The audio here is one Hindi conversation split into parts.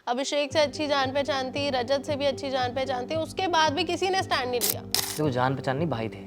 अभिषेक से अच्छी जान पहचान थी, रजत से भी अच्छी जान पहचान थी, उसके बाद भी किसी ने स्टैंड नहीं लिया। देखो जान पहचान नहीं, भाई थे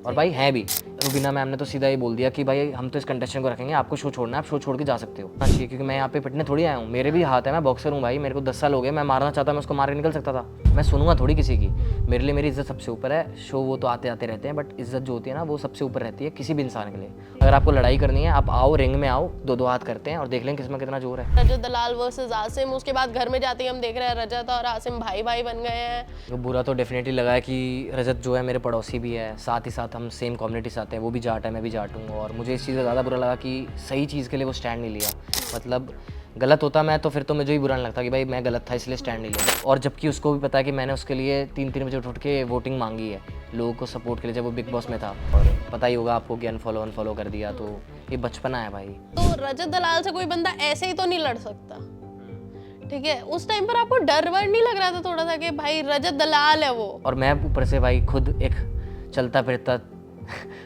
और भाई हैं भी। रुबीना मैम ने तो सीधा ही बोल दिया कि भाई हम तो इस कंटेस्टेंट को रखेंगे, आपको शो छोड़ना है, आप शो छोड़ के जा सकते हो। चाहिए क्योंकि मैं यहाँ पे पिटने थोड़ी आया हूँ, मेरे भी हाथ है, मैं बॉक्सर हूँ भाई, मेरे को 10 साल हो गए, मैं मारना चाहता मैं उसको मार के निकल सकता था। मैं सुनूंगा थोड़ी किसी की, मेरे लिए मेरी इज्जत सबसे ऊपर है। शो वो तो आते आते रहते हैं, बट इज्जत जो होती है ना वो सबसे ऊपर रहती है किसी भी इंसान के लिए। अगर आपको लड़ाई करनी है, आप आओ, रिंग में आओ, दो दो हाथ करते हैं और देख लें किसमें कितना जोर है। रजत दलाल वर्सेस आसिम, उसके बाद घर में जाते ही हम देख रहे हैं रजत और आसिम भाई भाई बन गए हैं। तो बुरा तो डेफिनेटली लगा है कि रजत जो है मेरे पड़ोसी भी है, साथ ही साथ हम सेम कम्युनिटी से आते हैं, वो भी जाट है, मैं भी जाट हूँ। और मुझे इस चीज़ का ज़्यादा बुरा लगा कि सही चीज़ के लिए वो स्टैंड नहीं लिया। मतलब गलत होता मैं तो फिर तो मुझे ही बुरा नहीं लगता कि भाई मैं गलत था इसलिए स्टैंड नहीं लिया। और जबकि उसको भी पता है कि मैंने उसके लिए 3-3 बजे उठ के वोटिंग मांगी है लोगों को सपोर्ट के लिए, जब वो बिग बॉस में था। और पता ही होगा आपको कि अनफॉलो कर दिया, तो ये बचपना है भाई। तो रजत दलाल से कोई बंदा ऐसे ही तो नहीं लड़ सकता, ठीक है। उस टाइम पर आपको डर वर नहीं लग रहा था थोड़ा सा कि भाई रजत दलाल है वो? और मैं ऊपर से भाई खुद एक चलता फिरता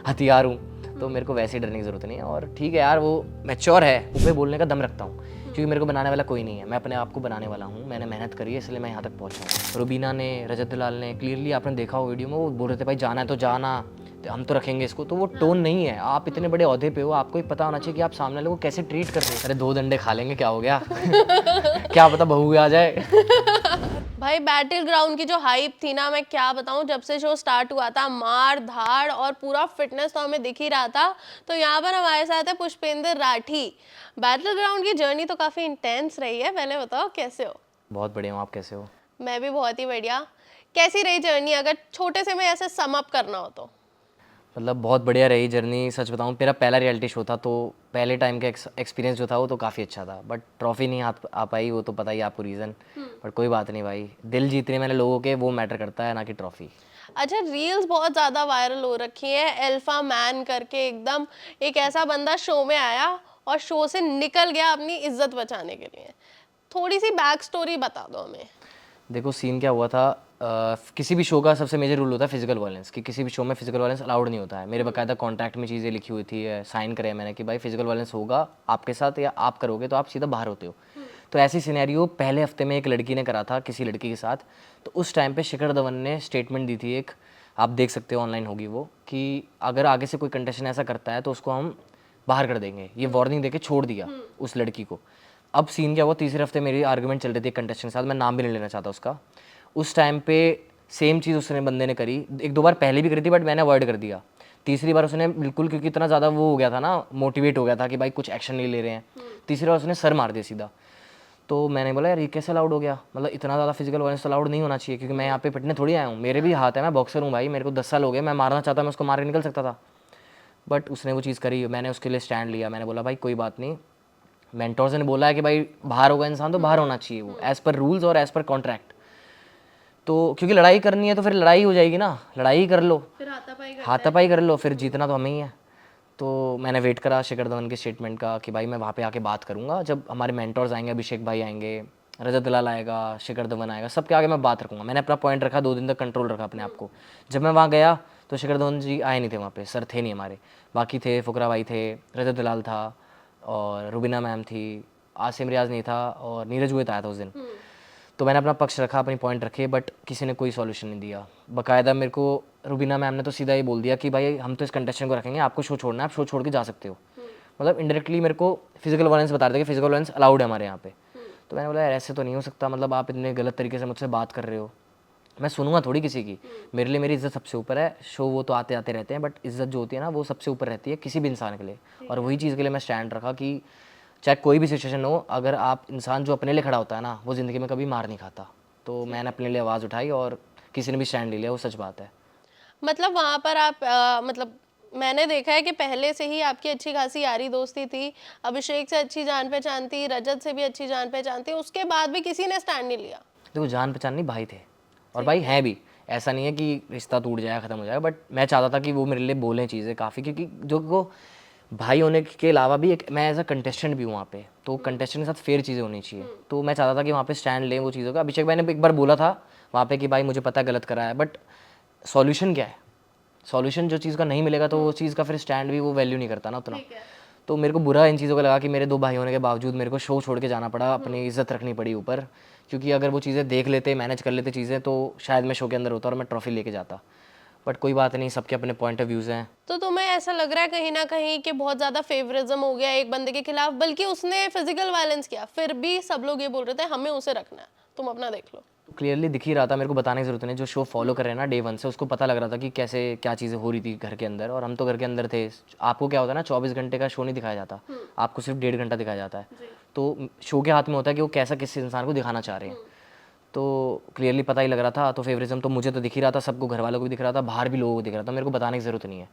हथियार हूँ, तो मेरे को वैसे ही डरने की ज़रूरत नहीं है। और ठीक है यार, वो मैच्योर है, ऊपर बोलने का दम रखता हूँ, क्योंकि मेरे को बनाने वाला कोई नहीं है, मैं अपने आप को बनाने वाला हूँ। मैंने मेहनत करी है, इसलिए मैं यहाँ तक पहुँचा हूँ। रुबीना ने, रजत दलाल ने क्लियरली, आपने देखा हो वीडियो में, वो बोल रहे थे भाई जाना है तो जाना, तो हम तो रखेंगे इसको। तो वो टोन नहीं है, आप इतने बड़े ओहदे पे हो, आपको ही पता होना चाहिए कि आप सामने वाले को कैसे ट्रीट कर रहे हैं। अरे 2 डंडे खा लेंगे, क्या हो गया क्या पता बहू आ जाए भाई बैटल ग्राउंड की जो हाइप थी ना, मैं क्या बताऊं, जब से शो स्टार्ट हुआ था मार धाड़ और पूरा फिटनेस तो हमें दिख ही रहा था। तो यहाँ पर हमारे साथ है पुष्पेंद्र राठी। बैटल ग्राउंड की जर्नी तो काफी इंटेंस रही है, पहले बताओ कैसे हो? बहुत बढ़िया हूँ, आप कैसे हो? मैं भी बहुत ही बढ़िया। कैसी रही जर्नी, अगर छोटे से में ऐसे सम अप करना हो तो? मतलब बहुत बढ़िया रही जर्नी। सच बताऊं, मेरा पहला रियलिटी शो था, तो पहले टाइम का एक्सपीरियंस जो था वो तो काफ़ी अच्छा था, बट ट्रॉफी नहीं आ पाई, वो तो पता ही है आपको रीज़न। बट कोई बात नहीं भाई, दिल जीतने मैंने लोगों के, वो मैटर करता है ना कि ट्रॉफी। अच्छा, रील्स बहुत ज्यादा वायरल हो रखी है, अल्फा मैन करके, एकदम एक ऐसा बंदा शो में आया और शो से निकल गया अपनी इज्जत बचाने के लिए। थोड़ी सी बैक स्टोरी बता दो हमें। देखो सीन क्या हुआ था, किसी भी शो का सबसे मेजर रूल होता है फिजिकल वायलेंस, कि किसी भी शो में फिजिकल वायलेंस अलाउड नहीं होता है। मेरे बाकायदा कॉन्ट्रैक्ट में चीज़ें लिखी हुई थी, साइन करे मैंने कि भाई फिजिकल वायलेंस होगा आपके साथ या आप करोगे तो आप सीधा बाहर होते हो। तो ऐसी सिनेरियो पहले हफ्ते में एक लड़की ने करा था किसी लड़की के साथ। तो उस टाइम पे शिखर धवन ने स्टेटमेंट दी थी एक, आप देख सकते हो ऑनलाइन होगी वो, कि अगर आगे से कोई कंटेस्टेंट ऐसा करता है तो उसको हम बाहर कर देंगे। ये वार्निंग देके छोड़ दिया उस लड़की को। अब सीन क्या हुआ, तीसरे हफ्ते मेरी आर्गुमेंट चल रही थी कंटेस्टेंट के साथ, मैं नाम भी नहीं लेना चाहता उसका। उस टाइम पे सेम चीज़ उसने बंदे ने करी, 1-2 बार पहले भी करी थी, बट मैंने अवॉइड कर दिया। तीसरी बार उसने बिल्कुल, क्योंकि इतना ज़्यादा वो हो गया था ना, मोटिवेट हो गया था कि भाई कुछ एक्शन नहीं ले रहे हैं, तीसरी बार उसने सर मार दिया सीधा। तो मैंने बोला यार ये कैसे अलाउड हो गया, मतलब इतना ज़्यादा फिजिकल वायलेंस तो अलाउड नहीं होना चाहिए, क्योंकि मैं यहाँ पे पिटने थोड़ी आया हूँ, मेरे भी हाथ है, मैं बॉक्सर हूँ भाई, मेरे को 10 साल हो गए, मैं मारना चाहता मैं उसको मार के निकल सकता था। बट उसने वो चीज़ करी, मैंने उसके लिए स्टैंड लिया। मैंने बोला भाई कोई बात नहीं, मेंटोर्स ने बोला है कि भाई बाहर होगा इंसान तो बाहर होना चाहिए, वो एज़ पर रूल्स और एज़ पर कॉन्ट्रैक्ट। तो क्योंकि लड़ाई करनी है तो फिर लड़ाई हो जाएगी ना, लड़ाई ही कर लो, फिर हाथापाई कर लो, फिर जीतना तो हमें ही है। तो मैंने वेट करा शिखर धवन के स्टेटमेंट का कि भाई मैं वहाँ पे आके बात करूँगा, जब हमारे मेंटोर्स आएंगे, अभिषेक भाई आएंगे, रजत दलाल आएगा, शिखर धवन आएगा, सबके आगे मैं बात रखूँगा। मैंने अपना पॉइंट रखा, 2 दिन तक कंट्रोल रखा अपने आप को। जब मैं वहाँ गया तो शिखर धवन जी आए नहीं थे वहाँ पे, सर थे नहीं हमारे, बाकी थे, फुकरा भाई थे, रजत दलाल था और रुबीना मैम थी, आसिम रियाज नहीं था और नीरज हुए आया था उस दिन। तो मैंने अपना पक्ष रखा, अपनी पॉइंट रखे, बट किसी ने कोई सॉल्यूशन नहीं दिया। बाकायदा मेरे को रुबीना मैम ने तो सीधा ही बोल दिया कि भाई हम तो इस कंटेस्टेंट को रखेंगे, आपको शो छोड़ना है, आप शो छोड़ के जा सकते हो। मतलब इनडायरेक्टली मेरे को फिजिकल वायलेंस बता रहे थे कि फिजिकल वायलेंस अलाउड है हमारे यहाँ पे। तो मैंने बोला यार ऐसे तो नहीं हो सकता, मतलब आप इतने गलत तरीके से मुझसे बात कर रहे हो, मैं सुनूंगा थोड़ी किसी की, मेरे लिए मेरी इज्जत सबसे ऊपर है। शो वो तो आते आते रहते हैं, बट इज्जत जो होती है ना वो सबसे ऊपर रहती है किसी भी इंसान के लिए। और वही चीज़ के लिए मैं स्टैंड रखा कि चाहे कोई भी सिचुएशन हो, अगर आप इंसान जो अपने लिए खड़ा होता है ना, वो ज़िंदगी में कभी मार नहीं खाता। तो मैंने अपने लिए आवाज़ उठाई और किसी ने भी स्टैंड ले लिया, वो सच बात है। मतलब वहां पर आप मतलब मैंने देखा है कि पहले से ही आपकी अच्छी खासी यारी दोस्ती थी, अभिषेक से अच्छी जान पहचान थी, रजत से भी अच्छी जान पहचान थी, उसके बाद भी किसी ने स्टैंड नहीं लिया। देखो जान पहचान नहीं, भाई थे और भाई हैं भी। ऐसा नहीं है कि रिश्ता टूट जाएगा, ख़त्म हो जाएगा, बट मैं चाहता था कि वो मेरे लिए बोलें चीज़ें काफ़ी, क्योंकि जो वो भाई होने के अलावा भी एक मैं एज अ कंटेस्टेंट भी हूँ वहाँ पे, तो कंटेस्टेंट के साथ फेयर चीज़ें होनी चाहिए। तो मैं चाहता था कि वहाँ पे स्टैंड लें वो चीज़ों का। अभिषेक भाई ने एक बार बोला था वहाँ पे कि भाई मुझे पता है गलत करा है, बट सॉल्यूशन क्या है? सॉल्यूशन जो चीज़ का नहीं मिलेगा तो वो चीज़ का फिर स्टैंड भी वो वैल्यू नहीं करता ना उतना। तो मेरे को बुरा इन चीज़ों का लगा कि मेरे 2 भाई होने के बावजूद मेरे को शो छोड़ के जाना पड़ा, अपनी इज़्ज़त रखनी पड़ी ऊपर, क्योंकि अगर वो चीज़ें देख लेते, मैनेज कर लेते चीज़ें, तो शायद मैं शो के अंदर होता और मैं ट्रॉफी लेके जाता। बट कोई बात नहीं, सबके अपने पॉइंट ऑफ व्यूज़ हैं। तो तुम्हें ऐसा लग रहा है कहीं ना कहीं कि बहुत ज्यादा फेवरिज्म हो गया एक बंदे के खिलाफ, बल्कि उसने फिजिकल वायलेंस किया, फिर भी सब लोग ये बोल रहे थे हमें उसे रखना है, तुम अपना देख लो। तो क्लियरली दिख ही रहा था, मेरे को बताने की ज़रूरत नहीं, जो शो फॉलो कर रहे हैं ना डे 1 से, उसको पता लग रहा था कि कैसे क्या चीज़ें हो रही थी घर के अंदर, और हम तो घर के अंदर थे। आपको क्या होता है ना, 24 घंटे का शो नहीं दिखाया जाता, आपको सिर्फ 1.5 घंटा दिखाया जाता है। तो शो के हाथ में होता है कि वो कैसा किस इंसान को दिखाना चाह रहे हैं। तो क्लियरली पता ही लग रहा था। तो फेवरिज्म तो मुझे तो दिख ही रहा था, सबको, घर वालों को भी दिख रहा था, बाहर भी लोगों को दिख रहा था, मेरे को बताने की ज़रूरत नहीं है।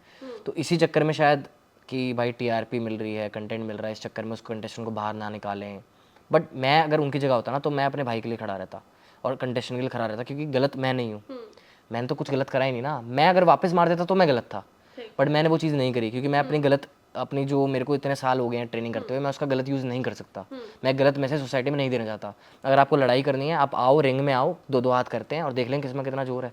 तो इसी चक्कर में शायद कि भाई टीआरपी मिल रही है, कंटेंट मिल रहा है, इस चक्कर में उस कंटेस्टेंट को बाहर ना निकालें। बट मैं अगर उनकी जगह होता ना, तो मैं अपने भाई के लिए खड़ा रहता और कंटेस्टेंट के लिए खड़ा रहता, क्योंकि गलत मैं नहीं हूँ। मैंने तो कुछ गलत करा ही नहीं ना। मैं अगर वापस मार देता तो मैं गलत था, बट मैंने वो चीज़ नहीं करी, क्योंकि मैं अपनी जो मेरे को इतने साल हो गए हैं ट्रेनिंग करते हुए, मैं उसका गलत यूज़ नहीं कर सकता। मैं गलत मैसेज सोसाइटी में नहीं देना चाहता। अगर आपको लड़ाई करनी है, आप आओ, रिंग में आओ, 2-2 हाथ करते हैं और देख लें किसमें कितना जोर है,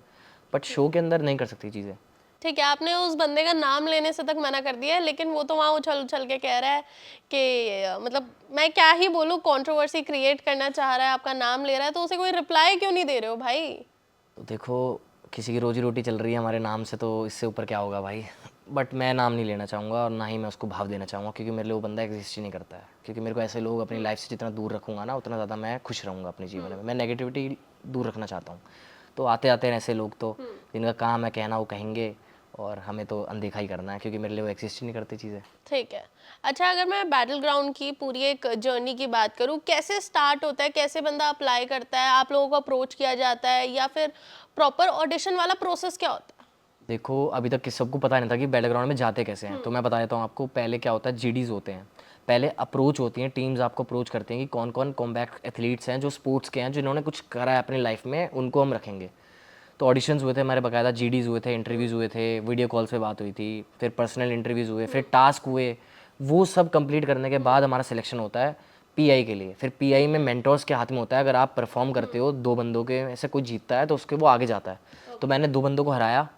बट शो के अंदर नहीं कर सकती चीज़ें। ठीक है, आपने उस बंदे का नाम लेने से तक मना कर दिया है, लेकिन वो तो वहाँ उछल उछल के कह रहा है कि मतलब मैं क्या ही बोलूँ, कंट्रोवर्सी क्रिएट करना चाह रहा है, आपका नाम ले रहा है, तो उसे कोई रिप्लाई क्यों नहीं दे रहे हो भाई? तो देखो, किसी की रोजी रोटी चल रही है हमारे नाम से, तो इससे ऊपर क्या होगा भाई। बट मैं नाम नहीं लेना चाहूँगा और ना ही मैं उसको भाव देना चाहूँगा, क्योंकि मेरे लिए वो बंदा एग्जिस्ट ही नहीं करता है। क्योंकि मेरे को ऐसे लोग अपनी लाइफ से जितना दूर रखूँगा ना, उतना ज़्यादा मैं खुश रहूँगा अपने जीवन में। मैं नेगेटिविटी दूर रखना चाहता हूँ। तो आते आते हैं ऐसे लोग, तो जिनका काम है कहना वो कहेंगे, और हमें तो अनदेखा ही करना है, क्योंकि मेरे लिए वो एग्जिस्ट ही नहीं करती चीज़ें। ठीक है। अच्छा, अगर मैं बैटल ग्राउंड की पूरी एक जर्नी की बात करूँ, कैसे स्टार्ट होता है, कैसे बंदा अप्लाई करता है, आप लोगों को अप्रोच किया जाता है, या फिर प्रॉपर ऑडिशन वाला प्रोसेस क्या होता है? देखो, अभी तक किस सबको पता नहीं था कि बैटलग्राउंड में जाते कैसे हैं, तो मैं बता देता हूँ आपको। पहले क्या होता है, जीडीज़ होते हैं। पहले अप्रोच होती हैं, टीम्स आपको अप्रोच करती हैं कि कौन कौन कॉम्बैट एथलीट्स हैं जो स्पोर्ट्स के हैं, जिन्होंने कुछ करा है अपनी लाइफ में, उनको हम रखेंगे। तो ऑडिशंस हुए थे हमारे, बाकायदा जीडीज़ हुए थे, इंटरव्यूज़ हुए थे, वीडियो कॉल्स पे बात हुई थी, फिर पर्सनल इंटरव्यूज़ हुए, फिर टास्क हुए। वो सब कंप्लीट करने के बाद हमारा सिलेक्शन होता है पीआई के लिए। फिर पीआई में मेंटोर्स के हाथ में होता है। अगर आप परफॉर्म करते हो, 2 बंदों के में से कोई जीतता है तो उसके वो आगे जाता है। तो मैंने 2 बंदों को हराया।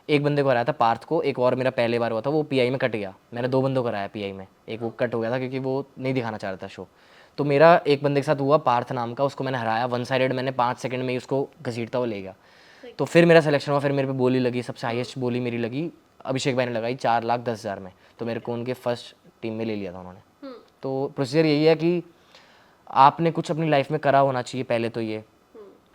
एक बंदे को हराया था, पार्थ को। एक और मेरा पहले बार हुआ था, वो पीआई में कट गया। मैंने 2 बंदों को हराया पीआई में, एक वो कट हो गया था क्योंकि वो नहीं दिखाना चाह रहा था शो। तो मेरा एक बंदे के साथ हुआ, पार्थ नाम का, उसको मैंने हराया वन साइडेड। मैंने 5 सेकंड में ही उसको घसीटता हुआ ले गया। तो फिर मेरा सिलेक्शन हुआ। फिर मेरे पे बोली लगी, सबसे हाईएस्ट बोली मेरी लगी अभिषेक भाई ने लगाई 4,10,000 में। तो मेरे को उनके फर्स्ट टीम में ले लिया था उन्होंने। तो प्रोसीजर यही है कि आपने कुछ अपनी लाइफ में करा होना चाहिए पहले, तो ये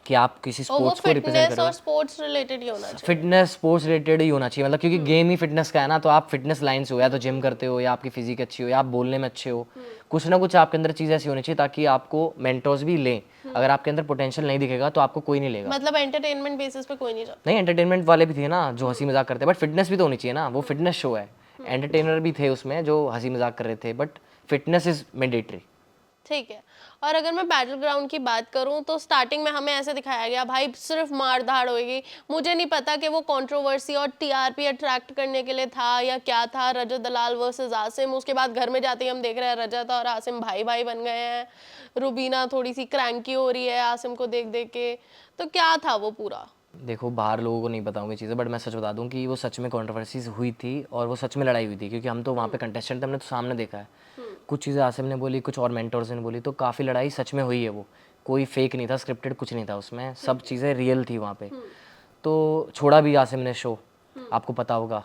कि आप किसी और वो स्पोर्ट्स को रिप्रेजेंट फिटनेस करो। और स्पोर्ट्स रिलेटेड ही होना चाहिए। फिटनेस स्पोर्ट्स रिलेटेड ही होना चाहिए, मतलब क्योंकि गेम ही फिटनेस का है ना। तो आप फिटनेस लाइन से हो, या तो जिम करते हो, या आपकी फिजिक अच्छी हो, या आप बोलने में अच्छे हो। कुछ ना कुछ आपके अंदर चीज़ ऐसी होनी चाहिए ताकि आपको मेंटोर्स भी लें। अगर आपके अंदर पोटेंशियल नहीं दिखेगा तो आपको कोई नहीं लेगा। मतलब एंटरटेनमेंट बेसिस पे कोई नहीं जाता। नहीं, एंटरटेनमेंट वाले भी थे ना जो हंसी मजाक करते हैं, बट फिटनेस भी तो होनी चाहिए ना। वो फिटनेस शो है, एंटरटेनर भी थे उसमें जो हंसी मजाक कर रहे थे, बट फिटनेस इज मैंडेटरी। ठीक है। और अगर मैं बैटल ग्राउंड की बात करूं, तो स्टार्टिंग में हमें ऐसे दिखाया गया भाई सिर्फ मार धाड़ होगी। मुझे नहीं पता कि वो कंट्रोवर्सी और टीआरपी अट्रैक्ट करने के लिए था या क्या था। रजत दलाल वर्सेस आसिम, उसके बाद घर में जाते ही हम देख रहे हैं रजत और आसिम भाई भाई बन गए हैं। रुबीना थोड़ी सी क्रैंकी हो रही है आसिम को देख देख के। तो क्या था वो पूरा? देखो, बाहर लोगों को नहीं पता होंगी चीज़ें, बट मैं सच बता दूं कि वो सच में कंट्रोवर्सीज हुई थी और वो सच में लड़ाई हुई थी, क्योंकि हम तो वहाँ पे कंटेस्टेंट थे, हमने तो सामने देखा है। कुछ चीज़ें आसिम ने बोली, कुछ और मेंटर्स ने बोली, तो काफ़ी लड़ाई सच में हुई है। वो कोई फेक नहीं था, स्क्रिप्टेड कुछ नहीं था उसमें, सब चीज़ें रियल थी वहाँ पे। तो छोड़ा भी आसिम ने शो, आपको पता होगा।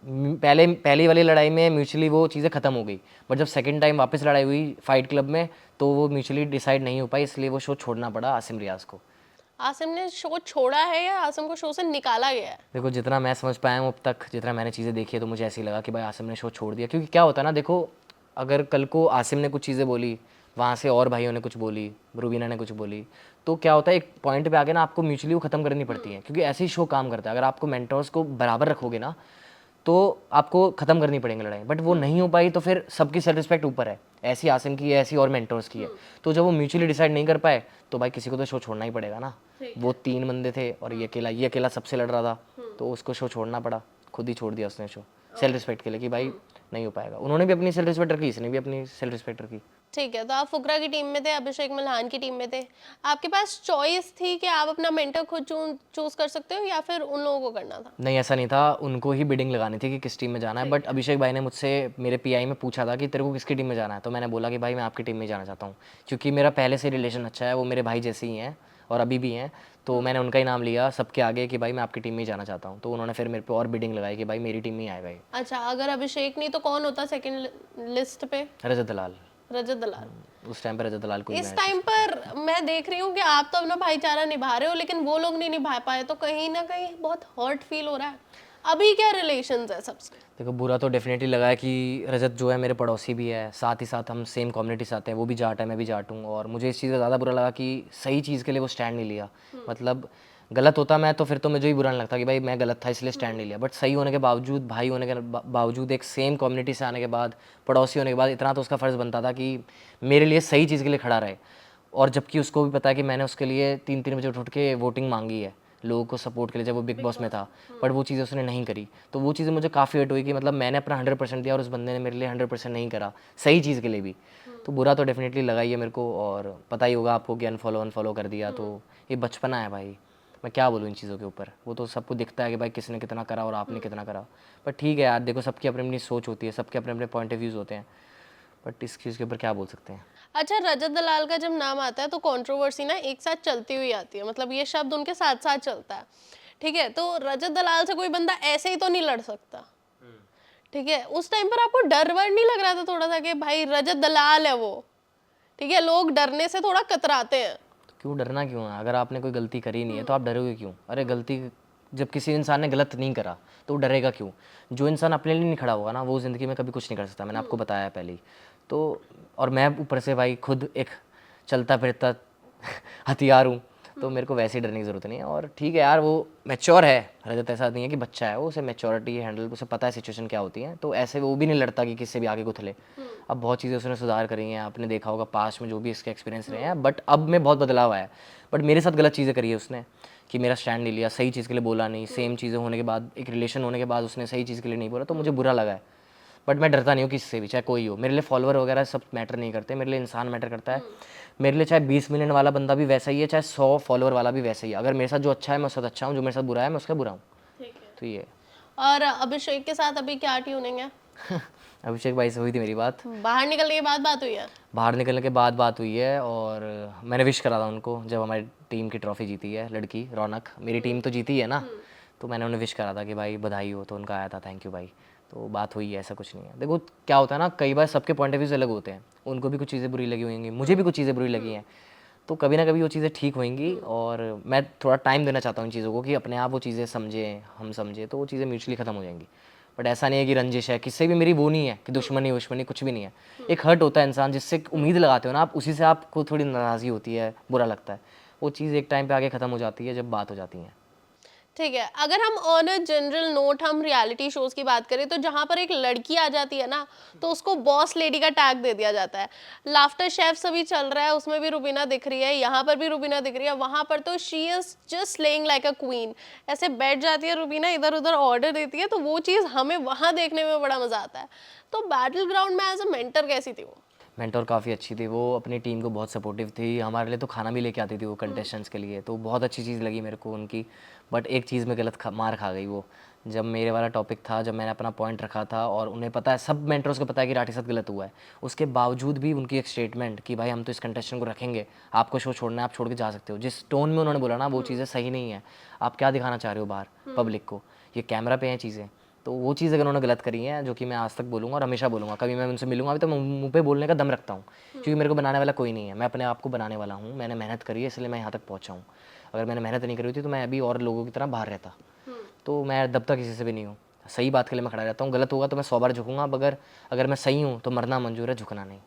पहली वाली लड़ाई में म्यूचुअली वो चीज़ें ख़त्म हो गई, बट जब सेकंड टाइम वापस लड़ाई हुई फाइट क्लब में, तो वो म्यूचुअली डिसाइड नहीं हो पाई, इसलिए वो शो छोड़ना पड़ा आसिम रियाज को। आसिम ने शो छोड़ा है या आसिम को शो से निकाला गया है? देखो, जितना मैं समझ पाया हूँ अब तक, जितना मैंने चीज़ें देखी है, तो मुझे ऐसे ही लगा कि भाई आसिम ने शो छोड़ दिया। क्योंकि क्या होता है ना, देखो, अगर कल को आसिम ने कुछ चीज़ें बोली, वहाँ से और भाइयों ने कुछ बोली, रूबीना ने कुछ बोली, तो क्या होता है, एक पॉइंट पे आके ना आपको म्यूचुअली वो ख़त्म करनी पड़ती है। क्योंकि ऐसे ही शो काम करता है। अगर आपको मेंटर्स को बराबर रखोगे ना, तो आपको ख़त्म करनी पड़ेगी लड़ाई। बट वो नहीं हो पाई, तो फिर सबकी सेल्फ रिस्पेक्ट ऊपर है। ऐसी आसिम की है, ऐसी और मेंटर्स की है। तो जब वो म्यूचुअली डिसाइड नहीं कर पाए, तो भाई किसी को तो शो छोड़ना ही पड़ेगा ना। वो 3 बंदे थे और ये अकेला सबसे लड़ रहा था, तो उसको शो छोड़ना पड़ा। खुद ही छोड़ दिया उसने शो, सेल्फ रिस्पेक्ट के लिए, कि भाई नहीं हो पाएगा। उन्होंने भी अपनी सेल्फ रिस्पेक्ट रखी, इसने भी अपनी सेल्फ रिस्पेक्ट रखी। ठीक है, तो आप फुकरा की टीम में थे, अभिषेक मल्हान की टीम में थे। आपके पास चॉइस थी कि आप अपना मेंटर खुद चूज कर सकते हो या फिर उन लोगों को करना था? नहीं, ऐसा नहीं था, उनको ही बिडिंग लगानी थी कि किस टीम में जाना है। बट अभिषेक भाई ने मुझसे मेरे पीआई में पूछा था कि तेरे को किसकी टीम में जाना है, तो मैंने बोला कि भाई मैं आपकी टीम में जाना चाहता हूँ, क्योंकि मेरा पहले से रिलेशन अच्छा है, वो मेरे भाई जैसे ही हैं और अभी भी हैं। तो मैंने उनका ही नाम लिया सबके आगे कि भाई मैं आपकी टीम में ही जाना चाहता हूँ। तो उन्होंने फिर मेरे पे और बिडिंग लगाई कि भाई मेरी टीम में ही आएगा ये। अच्छा, अगर अभिषेक नहीं तो कौन होता सेकंड लिस्ट पे? रजत दलाल। रजत दलाल। उस टाइम पे रजत दलाल को ही इस मैं टाइम पर मैं देख रही हूँ कि आप तो अपना भाईचारा निभा रहे हो, लेकिन वो लोग नहीं निभा पाए, तो कहीं ना कहीं बहुत हर्ट फील हो रहा है। अभी क्या रिलेशंस है सबसे? देखो, बुरा तो डेफिनेटली लगा है कि रजत जो है मेरे पड़ोसी भी है, साथ ही साथ हम सेम कम्युनिटी से आते हैं, वो भी जाट है, मैं भी जाट हूँ। और मुझे इस चीज़ का ज़्यादा बुरा लगा कि सही चीज़ के लिए वो स्टैंड नहीं लिया। मतलब गलत होता मैं तो फिर तो मुझे ही बुरा नहीं लगता कि भाई मैं गलत था इसलिए स्टैंड नहीं लिया। बट सही होने के बावजूद, भाई होने के बावजूद, एक सेम कम्युनिटी से आने के बाद, पड़ोसी होने के बाद, इतना तो उसका फ़र्ज़ बनता था कि मेरे लिए सही चीज़ के लिए खड़ा रहे। और जबकि उसको भी पता है कि मैंने उसके लिए 3-3 बजे उठ के वोटिंग मांगी है लोगों को सपोर्ट के लिए, जब वो बिग बॉस में था। बट वो चीज़ें उसने नहीं करी। तो वो चीज़ें मुझे काफ़ी हर्ट हुई कि मतलब मैंने अपना 100% दिया और उस बंदे ने मेरे लिए 100% नहीं करा, सही चीज़ के लिए भी। तो बुरा तो डेफिनेटली लगा ही है मेरे को। और पता ही होगा आपको कि अनफॉलो कर दिया। तो ये बचपना है भाई, मैं क्या बोलूँ इन चीज़ों के ऊपर। वो तो सबको दिखता है कि भाई किसने कितना करा और आपने कितना करा। बट ठीक है यार, देखो सबकी अपनी अपनी सोच होती है, सबके अपने अपने पॉइंट ऑफ व्यूज़ होते हैं। बट इस चीज़ के ऊपर क्या बोल सकते हैं। अच्छा, रजत दलाल का जब नाम आता है तो कंट्रोवर्सी ना एक साथ चलती हुई आती है, मतलब ये शब्द उनके साथ साथ चलता है। ठीक है, तो रजत दलाल से कोई बंदा ऐसे ही तो नहीं लड़ सकता। ठीक है, उस टाइम पर आपको डर वर नहीं लग रहा था थोड़ा सा कि भाई रजत दलाल है वो? ठीक है, लोग डरने से थोड़ा कतराते हैं। तो क्यों डरना क्यों है? अगर आपने कोई गलती करी नहीं है तो आप डरोगे क्यों? अरे गलती, जब किसी इंसान ने गलत नहीं करा तो वो डरेगा क्यों? जो इंसान अपने लिए नहीं खड़ा होगा ना, वो ज़िंदगी में कभी कुछ नहीं कर सकता। मैंने आपको बताया है पहले ही। तो और मैं ऊपर से भाई खुद एक चलता फिरता हथियार हूँ, तो मेरे को वैसे ही डरने की ज़रूरत नहीं है। और ठीक है यार, वो मैच्योर है। रजत ऐसा नहीं है कि बच्चा है, वो उसे मैच्योरिटी हैंडल, उसे पता है सिचुएशन क्या होती है। तो ऐसे वो भी नहीं लड़ता कि किससे भी आगे कुथले। अब बहुत चीज़ें उसने सुधार करी हैं, आपने देखा होगा पास्ट में जो भी इसके एक्सपीरियंस रहे हैं। बट अब में बहुत बदलाव आया है। बट मेरे साथ गलत चीज़ें करी है उसने, कि मेरा स्टैंड नहीं लिया, सही चीज़ के लिए बोला नहीं। सेम चीज़ें होने के बाद, एक रिलेशन होने के बाद उसने सही चीज़ के लिए नहीं बोला, तो मुझे बुरा लगा है। बट मैं डरता नहीं हूँ किसी से भी, चाहे कोई हो। मेरे लिए फॉलोअर वगैरह सब मैटर नहीं करते, मेरे लिए इंसान मैटर करता है। मेरे लिए चाहे 20 मिलियन वाला बंदा भी वैसा ही है, चाहे 100 फॉलोअर वाला भी वैसा ही है। अगर मेरे साथ जो अच्छा है मैं उसके साथ अच्छा हूँ, जो मेरे साथ बुरा है मैं उसका बुरा हूँ। ठीक है। तो ये और अभिषेक के साथ अभी क्या ट्यूनिंग है? अभिषेक भाई से हुई थी मेरी बात। बाहर निकलने के बाद बात हुई है? बाहर निकलने के बाद बात हुई है। और मैंने विश करा था उनको जब हमारी टीम की ट्रॉफी जीती है लड़की रौनक। मेरी टीम तो जीती है ना, तो मैंने उन्हें विश करा था कि भाई बधाई हो, तो उनका आया था थैंक यू भाई। तो बात हुई है, ऐसा कुछ नहीं है। देखो क्या होता है ना, कई बार सबके पॉइंट ऑफ व्यूज अलग होते हैं। उनको भी कुछ चीज़ें बुरी लगी होंगी, मुझे भी कुछ चीज़ें बुरी लगी हैं। तो कभी ना कभी वो चीज़ें ठीक होंगी। और मैं थोड़ा टाइम देना चाहता हूँ इन चीज़ों को कि अपने आप वो चीज़ें समझें, हम समझें, तो वो चीज़ें म्यूचुअली ख़त्म हो जाएंगी। बट ऐसा नहीं है कि रंजिश है किससे भी, मेरी वो नहीं है कि दुश्मनी वुश्मनी कुछ भी नहीं है। एक हर्ट होता है इंसान, जिससे उम्मीद लगाते हो ना आप, उसी से आपको थोड़ी नाराज़गी होती है, बुरा लगता है। वो चीज़ एक टाइम पे आगे ख़त्म हो जाती है जब बात हो जाती है। ठीक है, अगर हम ऑन अ जनरल नोट हम रियलिटी शोज की बात करें तो जहां पर एक लड़की आ जाती है ना, तो उसको बॉस लेडी का टैग दे दिया जाता है। लाफ्टर शेफ्स अभी चल रहा है, उसमें भी रुबीना दिख रही है, यहाँ पर भी रुबीना दिख रही है। वहां पर तो she is just laying like a queen, ऐसे बैठ जाती है रुबीना, इधर उधर ऑर्डर देती है। तो वो चीज़ हमें वहां देखने में बड़ा मजा आता है। तो बैटल ग्राउंड में एज अ मेंटर कैसी थी वो? मेंटोर काफ़ी अच्छी थी वो, अपनी टीम को बहुत सपोर्टिव थी। हमारे लिए तो खाना भी लेके आती थी वो कंटेस्टेंट्स के लिए, तो बहुत अच्छी चीज़ लगी मेरे को उनकी। बट एक चीज़ में गलत मार खा गई वो, जब मेरे वाला टॉपिक था, जब मैंने अपना पॉइंट रखा था और उन्हें पता है, सब मेंटर्स को पता है कि राठी साथ गलत हुआ है, उसके बावजूद भी उनकी एक स्टेटमेंट कि भाई हम तो इस कंटेस्टेंट को रखेंगे, आपको शो छोड़ना है आप छोड़ के जा सकते हो, जिस टोन में उन्होंने बोला ना, वो चीज़ें सही नहीं है। आप क्या दिखाना चाह रहे हो बाहर पब्लिक को? ये कैमरा पे हैं चीज़ें। तो वो चीज़ अगर उन्होंने गलत करी है, जो कि मैं आज तक बोलूँगा और हमेशा बोलूँगा, कभी मैं उनसे मिलूँगा भी तो मैं मुँह पे बोलने का दम रखता हूँ, क्योंकि मेरे को बनाने वाला कोई नहीं है, मैं अपने आप को बनाने वाला हूँ। मैंने मेहनत करी है, इसलिए मैं यहाँ तक पहुँचा हूँ। अगर मैंने मेहनत नहीं करी होती तो मैं अभी और लोगों की तरह बाहर रहता। तो मैं दबता किसी से भी नहीं हूँ, सही बात के लिए मैं खड़ा रहता हूँ। गलत होगा तो मैं 100 बार झुकूँगा, मगर अगर मैं सही हूँ तो मरना मंजूर है, झुकना नहीं।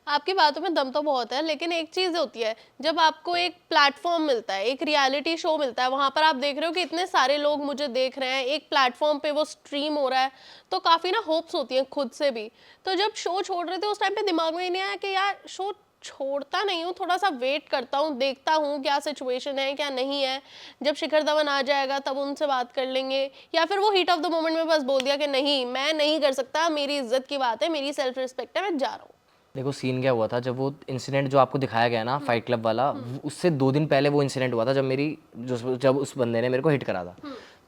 आपकी बातों में दम तो बहुत है, लेकिन एक चीज होती है, जब आपको एक प्लेटफॉर्म मिलता है, एक रियलिटी शो मिलता है, वहां पर आप देख रहे हो कि इतने सारे लोग मुझे देख रहे हैं, एक प्लेटफॉर्म पे वो स्ट्रीम हो रहा है, तो काफी ना होप्स होती हैं खुद से भी। तो जब शो छोड़ रहे थे उस टाइम पे दिमाग में ही नहीं आया कि यार शो छोड़ता नहीं हूँ, थोड़ा सा वेट करता हूँ, देखता हूँ क्या सिचुएशन है क्या नहीं है, जब शिखर धवन आ जाएगा तब उनसे बात कर लेंगे? या फिर वो हीट ऑफ द मोमेंट में बस बोल दिया कि नहीं मैं नहीं कर सकता, मेरी इज्जत की बात है, मेरी सेल्फ रिस्पेक्ट है, मैं जा रहा हूँ? देखो सीन क्या हुआ था, जब वो इंसिडेंट जो आपको दिखाया गया ना फाइट क्लब वाला, उससे 2 दिन पहले वो इंसिडेंट हुआ था, जब उस बंदे ने मेरे को हिट करा था।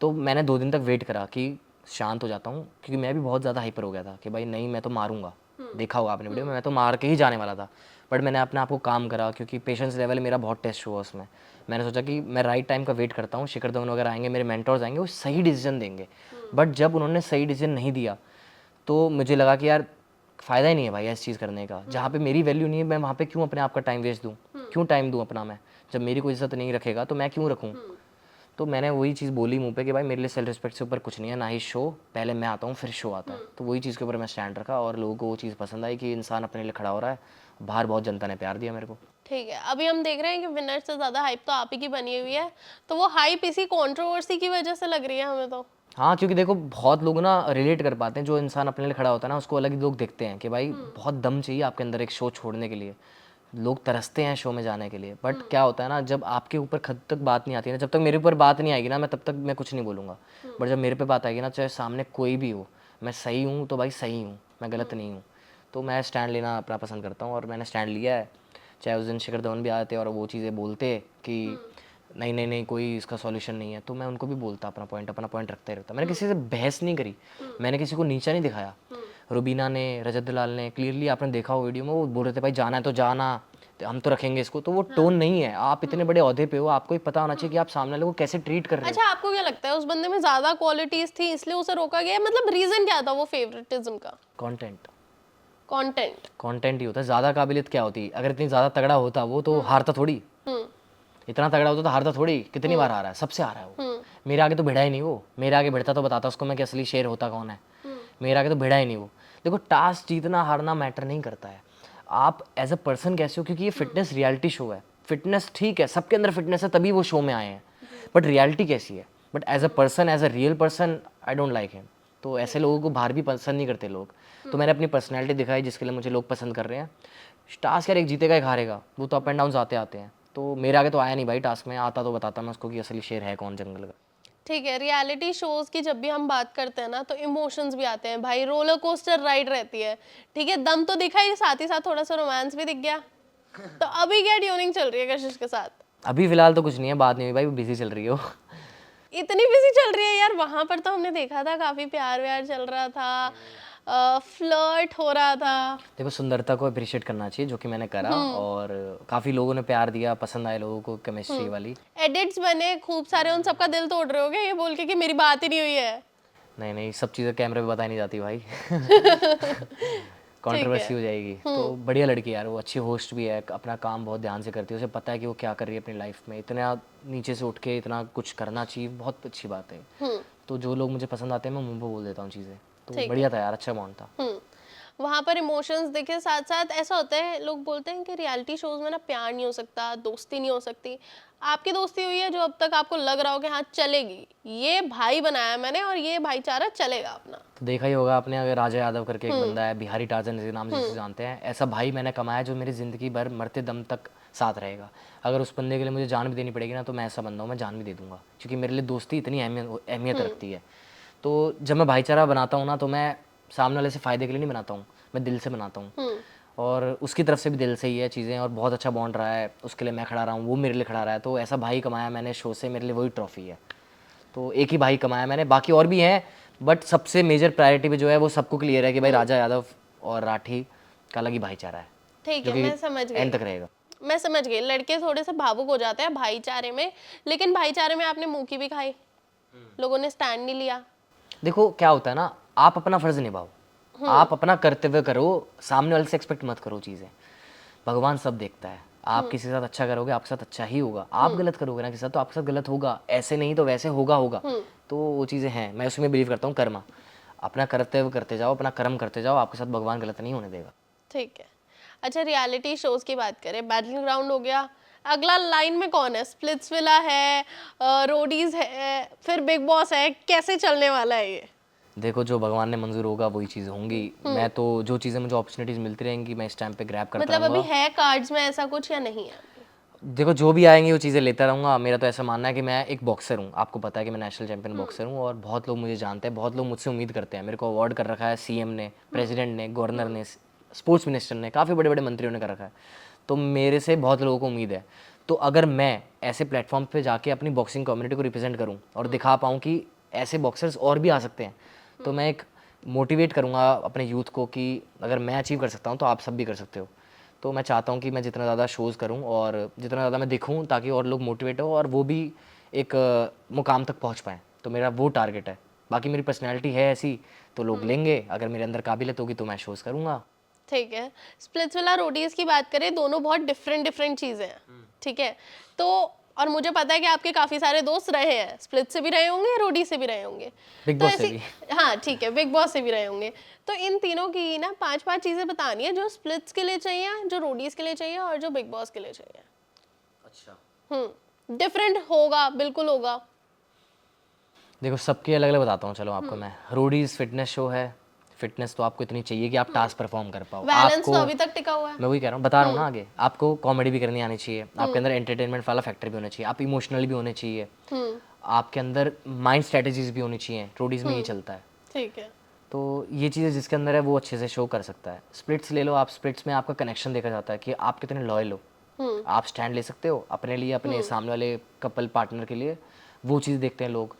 तो मैंने 2 दिन तक वेट करा कि शांत हो जाता हूँ, क्योंकि मैं भी बहुत ज़्यादा हाइपर हो गया था कि भाई नहीं मैं तो मारूंगा। देखा होगा आपने वीडियो में, मैं तो मार के ही जाने वाला था। बट मैंने अपने आप को काम करा, क्योंकि पेशेंस लेवल मेरा बहुत टेस्ट हुआ उसमें। मैंने सोचा कि मैं राइट टाइम का वेट करता हूँ, शिखर धवन वगैरह आएंगे, मेरे मेंटर्स आएंगे, वो सही डिसीजन देंगे। बट जब उन्होंने सही डिसीजन नहीं दिया, तो मुझे लगा कि यार फ़ायदा ही नहीं है भाई इस चीज़ करने का। जहाँ पे मेरी वैल्यू नहीं है, मैं वहाँ पे क्यों अपने आप का टाइम वेस्ट दूँ, क्यों टाइम दूँ अपना मैं, जब मेरी कोई इज्जत नहीं रखेगा तो मैं क्यों रखूँ। तो मैंने वही चीज़ बोली मुंह पे कि भाई मेरे लिए सेल्फ रिस्पेक्ट से ऊपर कुछ नहीं है, ना ही शो, पहले मैं आता हूँ फिर शो आता है। तो वही चीज़ के ऊपर मैं स्टैंड रखा, और लोगों को वो चीज़ पसंद आई कि इंसान अपने लिए खड़ा हो रहा है। बाहर बहुत जनता ने प्यार दिया मेरे को। ठीक है, अभी हम देख रहे हैं कि विनर से ज़्यादा हाइप तो आप ही की बनी हुई है, तो वो हाइप इसी कंट्रोवर्सी की वजह से लग रही है हमें तो। हाँ, क्योंकि देखो बहुत लोग ना रिलेट कर पाते हैं, जो इंसान अपने लिए खड़ा होता है ना उसको अलग ही लोग देखते हैं कि भाई बहुत दम चाहिए आपके अंदर एक शो छोड़ने के लिए। लोग तरसते हैं शो में जाने के लिए। बट क्या होता है ना, जब आपके ऊपर खुद तक बात नहीं आती है ना, जब तक मेरे ऊपर बात नहीं आएगी ना, मैं तब तक मैं कुछ नहीं बोलूँगा। बट जब मेरे पे बात आएगी ना, चाहे सामने कोई भी हो, मैं सही हूँ तो भाई सही हूँ, मैं गलत नहीं हूँ। तो मैं स्टैंड लेना अपना पसंद करता हूँ, और मैंने स्टैंड लिया है। चाहे उस दिन शिखर धवन भी आते और वो चीज़ें बोलते कि नहीं नहीं नहीं कोई इसका सॉल्यूशन नहीं है, तो मैं उनको भी बोलता अपना पॉइंट रखते रहता। मैंने किसी से बहस नहीं करी, मैंने किसी को नीचा नहीं दिखाया। रुबीना ने, रजत दलाल ने, क्लियरली आपने देखा हो वीडियो में, वो बोल रहे थे भाई जाना है तो जाना, तो हम तो रखेंगे इसको। तो वो टोन नहीं है। आप इतने बड़े ओहदे पे हो, आपको ही पता होना चाहिए कि आप सामने वाले को कैसे ट्रीट कर रहे हो। अच्छा, आपको क्या लगता है उस बंदे में ज़्यादा क्वालिटीज़ थी इसलिए उसे रोका गया, मतलब रीज़न क्या था वो फेवरेटिज्म का? Content content. कंटेंट ही होता है। ज़्यादा काबिलियत क्या होती, अगर इतनी ज़्यादा तगड़ा होता वो तो हारता थोड़ी। हम्म इतना तगड़ा होता तो हारता थोड़ी। कितनी बार हारा है, सबसे हारा है वो। मेरे आगे तो भिड़ा ही नहीं वो। मेरे आगे भिड़ता तो बताता उसको मैं कि असली शेर होता कौन है। मेरे आगे तो भिड़ा ही नहीं वो। देखो टास्क जीतना हारना मैटर नहीं करता है, आप एज अ पर्सन कैसे हो। क्योंकि ये फिटनेस रियलिटी शो है। फिटनेस ठीक है, सबके अंदर फिटनेस है तभी वो शो में आए हैं, बट रियलिटी कैसी है। But as a person, as a real person, I don't like him. तो ऐसे लोगों को बाहर भी पसंद नहीं करते लोग। तो मैंने अपनी पर्सनैलिटी दिखाई जिसके लिए मुझे लोग पसंद कर रहे हैं। टास्क यार एक जीतेगा एक हारेगा, वो तो अप एंड डाउन आते आते हैं। तो मेरे आगे तो आया नहीं भाई टास्क में, आता तो बताता मैं उसको कि असली शेर है कौन जंगल का। ठीक है, रियलिटी शोज की जब भी हम बात करते हैं ना तो इमोशंस भी आते हैं भाई, रोलर कोस्टर राइड रहती है। ठीक है, दम तो दिखा ही, साथ ही साथ थोड़ा सा रोमांस भी दिख गया। तो अभी क्या ट्यूनिंग चल रही है कशिश के साथ? अभी फिलहाल तो कुछ नहीं है, बात नहीं हुई भाई, वो बिजी चल रही हो। इतनी बिजी चल रही है यार? वहां पर तो हमने देखा था काफी प्यार व्यार चल रहा था, फ्लर्ट हो रहा था। देखो सुंदरता को अप्रिशिएट करना चाहिए, जो कि मैंने करा, और काफ़ी लोगों ने प्यार दिया, पसंद आए लोगों को केमिस्ट्री वाली। एडिट्स बने खूब सारे, उन सबका दिल तोड़ रहे होगे ये बोल के कि मेरी बात ही नहीं हुई है। नहीं नहीं, सब चीज़ें कैमरे पे बताई नहीं जाती भाई। ठीक है। कंट्रोवर्सी हो जाएगी। तो बढ़िया लड़की यार, वो अच्छी होस्ट भी है, अपना काम बहुत ध्यान से करती है, उसे पता है कि वो क्या कर रही है अपनी लाइफ में। इतना नीचे से उठ के इतना कुछ करना चाहिए, बहुत अच्छी बात है। तो जो लोग मुझे पसंद आते हैं मैं मुंह पे बोल देता हूँ चीज़ें। तो बढ़िया था यार, अच्छा अमाउंट था। वहां पर इमोशंस दिखे, साथ साथ ऐसा होता है लोग बोलते हैं कि रियलिटी शोज में ना प्यार नहीं हो सकता, दोस्ती नहीं हो सकती। आपकी दोस्ती हुई है जो अब तक आपको लग रहा हो कि हाँ चलेगी, ये भाई बनाया मैंने और ये भाईचारा चलेगा अपना? तो देखा ही होगा आपने, अगर राजा यादव करके एक बंदा है, बिहारी टार्जन के नाम जिसे जानते हैं, ऐसा भाई मैंने कमाया जो मेरी ज़िंदगी भर मरते दम तक साथ रहेगा। अगर उस बंदे के लिए मुझे जान भी देनी पड़ेगी ना, तो मैं ऐसा बंदा हूँ, मैं जान भी दे दूंगा, क्योंकि मेरे लिए दोस्ती इतनी अहमियत रखती है। तो जब मैं भाईचारा बनाता हूँ ना, तो मैं सामने वाले से फ़ायदे के लिए नहीं बनाता हूँ, मैं दिल से बनाता हूँ। और उसकी तरफ से भी दिल से ही है चीज़ें, और बहुत अच्छा बॉन्ड रहा है, उसके लिए मैं खड़ा रहा हूँ, वो मेरे लिए खड़ा रहा है। तो ऐसा भाई कमाया मैंने शो से, मेरे लिए वही ट्रॉफी है। तो एक ही भाई कमाया मैंने, बाकी और भी हैं, बट सबसे मेजर प्रायोरिटी पे जो है वो सबको क्लियर है कि भाई राजा यादव और राठी का अलग ही भाईचारा है, ठीक जो है, कि मैं समझ गई। एंड तक रहेगा। मैं समझ गई, लड़के थोड़े से भावुक हो जाते हैं भाईचारे में, लेकिन भाईचारे में आपने मुंह की भी खाई, लोगों ने स्टैंड नहीं लिया। देखो क्या होता है ना, आप अपना फर्ज निभाओ, आप अपना कर्तव्य करो, सामने वाले से एक्सपेक्ट मत करो चीज़ें। भगवान सब देखता है। आप किसी के साथ अच्छा करोगे, आपके साथ अच्छा ही होगा। आप गलत करोगे ना किसी साथ, तो आपके साथ गलत होगा, ऐसे नहीं तो वैसे होगा। तो वो चीज़ें हैं, मैं उसमें बिलीव करता हूँ, कर्मा। अपना कर्तव्य करते जाओ, अपना कर्म करते जाओ, आपके साथ भगवान गलत नहीं होने देगा। ठीक है। अच्छा, रियलिटी शोज की बात करें, बैटल ग्राउंड हो गया, अगला लाइन में कौन है? स्प्लिट्सविला है, रोडीज है, फिर बिग बॉस है, कैसे चलने वाला है ये? देखो जो भगवान ने मंजूर होगा वही चीज़ें होंगी। मैं तो जो चीज़ें मुझे अपॉर्चुनिटीज़ मिलती रहेंगी मैं इस टाइम पे ग्रैब करता मतलब अभी रहूँगा। है कार्ड्स में ऐसा कुछ या नहीं है? देखो जो भी आएंगी वो चीज़ें लेता रहूँगा। मेरा तो ऐसा मानना है कि मैं एक बॉक्सर हूँ, आपको पता है कि मैं नेशनल चैंपियन बॉक्सर हूँ, और बहुत लोग मुझे जानते हैं, बहुत लोग मुझसे उम्मीद करते हैं। मेरे को अवार्ड कर रखा है सीएम ने, प्रेसिडेंट ने, गवर्नर ने, स्पोर्ट्स मिनिस्टर ने, काफ़ी बड़े बड़े मंत्रियों ने कर रखा है। तो मेरे से बहुत लोगों को उम्मीद है। तो अगर मैं ऐसे प्लेटफॉर्म पे जाके अपनी बॉक्सिंग कम्युनिटी को रिप्रेजेंट करूँ और दिखा पाऊँ कि ऐसे बॉक्सर्स और भी आ सकते हैं, तो मैं एक मोटिवेट करूँगा अपने यूथ को कि अगर मैं अचीव कर सकता हूँ तो आप सब भी कर सकते हो। तो मैं चाहता हूँ कि मैं जितना ज़्यादा शोज़ करूँ और जितना ज़्यादा मैं दिखूँ ताकि और लोग मोटिवेट हो और वो भी एक मुकाम तक पहुँच पाएँ। तो मेरा वो टारगेट है। बाकी मेरी पर्सनैलिटी है ऐसी तो लोग लेंगे, अगर मेरे अंदर काबिलियत होगी तो मैं शोज़ करूँगा। ठीक है, स्प्लिट्सविला रोडीज की बात करें, दोनों बहुत डिफरेंट डिफरेंट चीज़ें हैं, ठीक है। तो और मुझे पता है कि आपके काफ़ी सारे दोस्त रहे हैं, स्प्लिट से भी रहे होंगे, रोडी से भी रहे होंगे, बिग तो बॉस से ऐसी, भी। हाँ ठीक है, बिग बॉस से भी रहे होंगे। तो इन तीनों की ना 5-5 चीज़ें बतानी है जो स्प्लिट्स के लिए चाहिए, जो रोडीज के लिए चाहिए और जो बिग बॉस के लिए चाहिए। अच्छा, डिफरेंट होगा, बिल्कुल होगा। देखो सबके अलग अलग बताता हूँ। चलो आपको मैं, रोडीज फिटनेस शो है। फिटनेस तो आपको इतनी चाहिए कि आप टास्क परफॉर्म कर पाओ। बैलेंस आपको तो अभी तक टिका हुआ है। मैं वही कह रहा हूँ, बता रहा हूँ ना आगे, आपको कॉमेडी भी करनी आनी चाहिए, आपके अंदर एंटरटेनमेंट वाला फैक्टर भी होना चाहिए, आप इमोशनल भी होने चाहिए, आपके अंदर माइंड स्ट्रेटजीज भी होनी चाहिए। रोडीज में ये चलता है। ठीक है। तो ये चीज़ें जिसके अंदर है वो अच्छे से शो कर सकता है। स्प्लिट्स ले लो आप, स्प्लिट्स में आपका कनेक्शन देखा जाता है कि आप कितने लॉयल हो। आप स्टैंड ले सकते हो अपने लिए, अपने सामने वाले कपल पार्टनर के लिए, वो चीज़ देखते हैं लोग।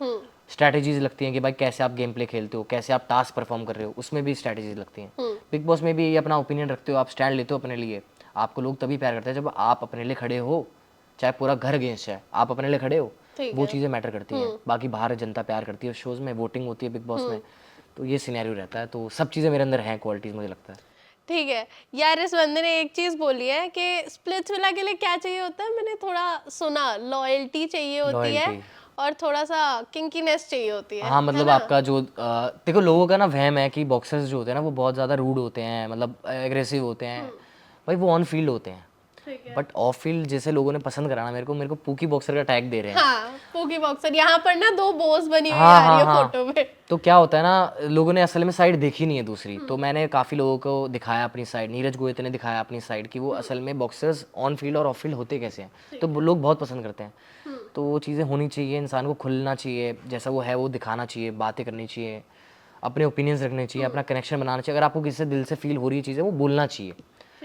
स्ट्रैटेजीज लगती हैं कि भाई कैसे आप गेम प्ले खेलते हो, कैसे आप टास्क परफॉर्म कर रहे हो, उसमें भी स्ट्रैटेजीज लगती हैं। बिग बॉस में भी ये अपना ओपिनियन रखते हो, आप स्टैंड लेते हो अपने लिए, आपको लोग तभी प्यार करते हैं जब आप अपने लिए खड़े हो, चाहे पूरा घर अगेंस्ट है, आप अपने लिए खड़े हो, ठीक वो है। चीज़ें मैटर करती हैं। बाकी बाहर जनता प्यार करती है, शोज़ में वोटिंग होती है बिग बॉस में, तो ये सिनेरियो रहता है। तो सब चीज़ें मेरे अंदर हैं, क्वालिटीज़ मुझे लगता है। ठीक है यार, इस बंदे ने एक चीज बोली है कि स्प्लिट्सविला के लिए क्या चाहिए होता है, मैंने थोड़ा सुना, लॉयल्टी चाहिए होती है लॉयल्टी, और थोड़ा सा किंकीनेस चाहिए होती हाँ है मतलब ना। आपका जो देखो लोगों का ना वहम है कि बॉक्सर्स जो होते हैं ना वो बहुत ज़्यादा रूड होते हैं, मतलब एग्रेसिव होते हैं। भाई वो ऑन फील्ड होते हैं, ठीक है। बट ऑफ फील्ड जैसे लोगों ने पसंद करा ना, मेरे को पूकी बॉक्सर का टैग दे रहे हैं। हाँ, पोकी बॉक्सर, यहाँ पर ना 2 बोस बनी हुई हाँ आ रही हाँ है हाँ। फोटो पे। तो क्या होता है ना, लोगों ने असल में साइड देखी नहीं है दूसरी, तो मैंने काफ़ी लोगों को दिखाया अपनी साइड, नीरज गोयत ने दिखाया अपनी साइड कि वो असल में बॉक्सर्स ऑन फील्ड और ऑफ फील्ड होते कैसे हैं, तो वो लोग बहुत पसंद करते हैं। तो वो चीज़ें होनी चाहिए, इंसान को खुलना चाहिए, जैसा वो है वो दिखाना चाहिए, बातें करनी चाहिए, अपने ओपिनियंस रखने चाहिए, अपना कनेक्शन बनाना चाहिए। अगर आपको किसी से दिल से फील हो रही है चीज़ें, वो बोलना चाहिए।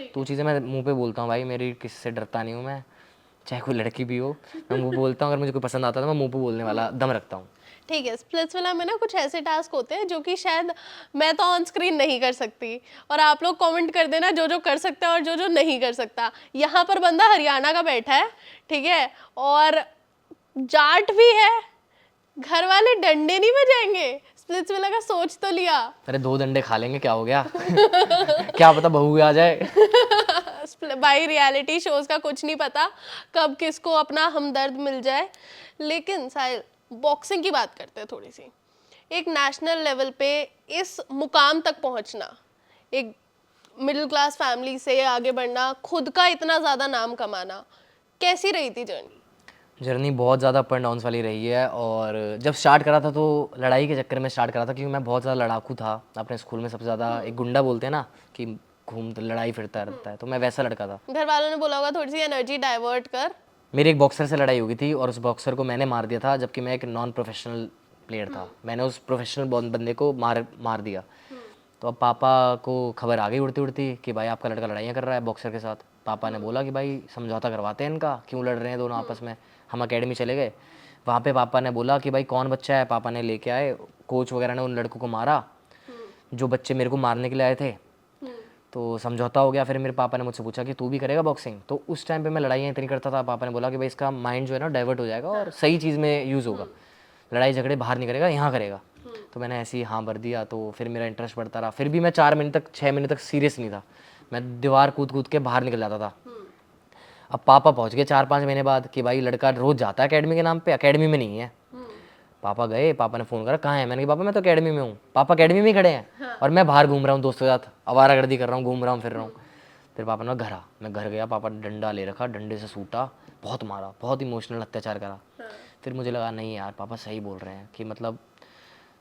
तो वो चीज़ें मैं मुंह पे बोलता हूँ भाई, मेरी किसी से डरता नहीं हूँ मैं, चाहे कोई लड़की भी हो, मैं मुंह पे बोलता हूँ। अगर मुझे कोई पसंद आता है तो मैं मुंह पे बोलने वाला दम रखता हूँ। ठीक है, स्प्लिट्सविला में ना कुछ ऐसे टास्क होते हैं जो कि शायद मैं तो ऑन स्क्रीन नहीं कर सकती, और आप लोग कमेंट कर देना जो जो कर सकता है और जो जो नहीं कर सकता। यहाँ पर बंदा हरियाणा का बैठा है, ठीक है, और जाट भी है, घर वाले डंडे नहीं बजाएंगे, स्प्लिट्सविला का सोच तो लिया। अरे 2 डंडे खा लेंगे, क्या हो गया? क्या पता बहू भी आ जाए। भाई रियलिटी शोज का कुछ नहीं पता, कब किसको अपना हमदर्द मिल जाए। लेकिन साहिल, बॉक्सिंग की बात करते हैं थोड़ी सी। एक नेशनल लेवल पे इस मुकाम तक पहुंचना, एक मिडिल क्लास फैमिली से आगे बढ़ना, खुद का इतना ज़्यादा नाम कमाना, कैसी रही थी जर्नी? जर्नी बहुत ज़्यादा अप एंड डाउन्स वाली रही है। और जब स्टार्ट करा था तो लड़ाई के चक्कर में स्टार्ट करा था, क्योंकि मैं बहुत ज़्यादा लड़ाकू था अपने स्कूल में। सबसे ज़्यादा एक गुंडा बोलते हैं ना कि घूमता लड़ाई फिरता रहता है, तो मैं वैसा लड़का था। घर वालों ने बोला होगा थोड़ी सी एनर्जी डाइवर्ट कर। मेरी एक बॉक्सर से लड़ाई हो गई थी और उस बॉक्सर को मैंने मार दिया था, जबकि मैं एक नॉन प्रोफेशनल प्लेयर था। मैंने उस प्रोफेशनल बंदे को मार दिया। तो अब पापा को खबर आ गई उड़ती उड़ती कि भाई आपका लड़का लड़ाइयाँ कर रहा है बॉक्सर के साथ। पापा ने बोला कि भाई समझौता करवाते हैं इनका, क्यों लड़ रहे हैं दोनों आपस में। हम अकेडमी चले गए, वहाँ पे पापा ने बोला कि भाई कौन बच्चा है, पापा ने लेके आए, कोच वगैरह ने उन लड़कों को मारा जो बच्चे मेरे को मारने के लिए आए थे। तो समझौता हो गया। फिर मेरे पापा ने मुझसे पूछा कि तू भी करेगा बॉक्सिंग। तो उस टाइम पे मैं लड़ाइयाँ इतनी करता था, पापा ने बोला कि भाई इसका माइंड जो है ना डाइवर्ट हो जाएगा और सही चीज़ में यूज़ होगा, लड़ाई झगड़े बाहर नहीं करेगा, यहाँ करेगा। तो मैंने ऐसे ही हाँ भर दिया। तो फिर मेरा इंटरेस्ट बढ़ता रहा। फिर भी मैं 4 महीने तक 6 महीने तक सीरियस नहीं था, मैं दीवार कूद कूद के बाहर निकल जाता था। अब पापा पहुंच गए 4-5 महीने बाद कि भाई लड़का रोज जाता है अकेडमी के नाम पे, अकेडमी में नहीं है। पापा गए, पापा ने फ़ोन करा कहाँ है, मैंने कहा पापा मैं तो अकेडमी में हूँ। पापा अकेडमी में ही खड़े हैं और मैं बाहर घूम रहा हूँ दोस्तों के साथ, आवारागर्दी कर रहा हूँ, घूम रहा हूँ, फिर रहा हूँ। फिर पापा ने घर आ, मैं घर गया, पापा ने डंडा ले रखा, डंडे से सूटा, बहुत मारा, बहुत इमोशनल अत्याचार करा। फिर मुझे लगा नहीं यार पापा सही बोल रहे हैं कि मतलब